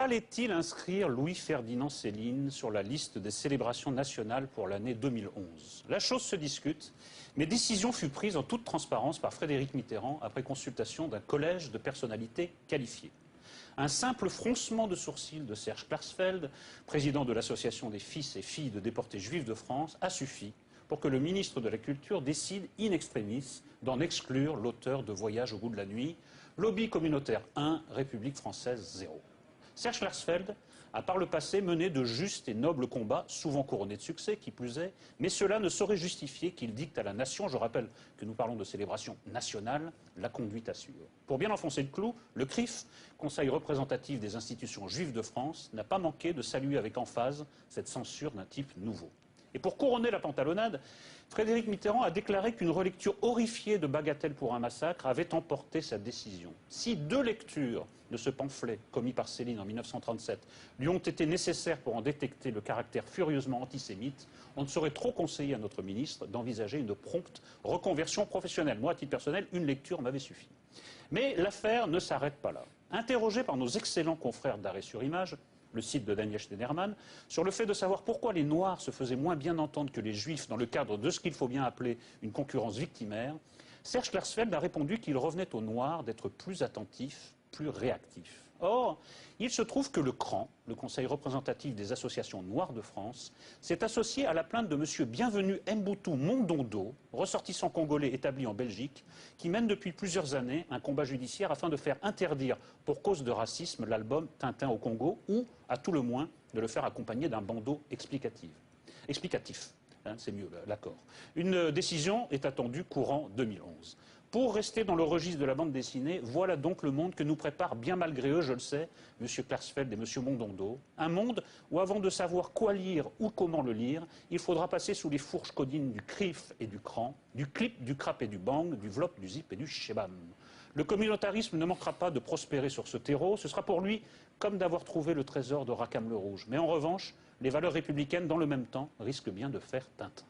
Fallait-il inscrire Louis-Ferdinand Céline sur la liste des célébrations nationales pour l'année 2011? La chose se discute, mais décision fut prise en toute transparence par Frédéric Mitterrand après consultation d'un collège de personnalités qualifiées. Un simple froncement de sourcils de Serge Klarsfeld, président de l'Association des fils et filles de déportés juifs de France, a suffi pour que le ministre de la Culture décide in extremis d'en exclure l'auteur de Voyage au bout de la nuit, lobby communautaire 1, République française 0. Serge Klarsfeld a par le passé mené de justes et nobles combats, souvent couronnés de succès, qui plus est, mais cela ne saurait justifier qu'il dicte à la nation, je rappelle que nous parlons de célébration nationale, la conduite à suivre. Pour bien enfoncer le clou, le CRIF, Conseil représentatif des institutions juives de France, n'a pas manqué de saluer avec emphase cette censure d'un type nouveau. Et pour couronner la pantalonnade, Frédéric Mitterrand a déclaré qu'une relecture horrifiée de Bagatelle pour un massacre avait emporté sa décision. Si 2 lectures de ce pamphlet, commis par Céline en 1937, lui ont été nécessaires pour en détecter le caractère furieusement antisémite, on ne saurait trop conseiller à notre ministre d'envisager une prompte reconversion professionnelle. Moi, à titre personnel, une lecture m'avait suffi. Mais l'affaire ne s'arrête pas là. Interrogé par nos excellents confrères d'Arrêt sur Image, le site de Daniel Schneiderman, sur le fait de savoir pourquoi les Noirs se faisaient moins bien entendre que les Juifs dans le cadre de ce qu'il faut bien appeler une concurrence victimaire, Serge Klarsfeld a répondu qu'il revenait aux Noirs d'être plus attentifs, plus réactifs. Or, il se trouve que le CRAN, le Conseil représentatif des associations noires de France, s'est associé à la plainte de M. Bienvenu Mboutou Mondondo, ressortissant congolais établi en Belgique, qui mène depuis plusieurs années un combat judiciaire afin de faire interdire, pour cause de racisme, l'album Tintin au Congo, ou, à tout le moins, de le faire accompagner d'un bandeau explicatif. C'est mieux, l'accord. Une décision est attendue courant 2011. Pour rester dans le registre de la bande dessinée, voilà donc le monde que nous préparent, bien malgré eux, je le sais, M. Klarsfeld et M. Mondondo. Un monde où, avant de savoir quoi lire ou comment le lire, il faudra passer sous les fourches codines du CRIF et du CRAN, du clip, du crap et du bang, du vlop, du zip et du shebam. Le communautarisme ne manquera pas de prospérer sur ce terreau. Ce sera pour lui comme d'avoir trouvé le trésor de Rackham le Rouge. Mais en revanche, les valeurs républicaines, dans le même temps, risquent bien de faire Tintin.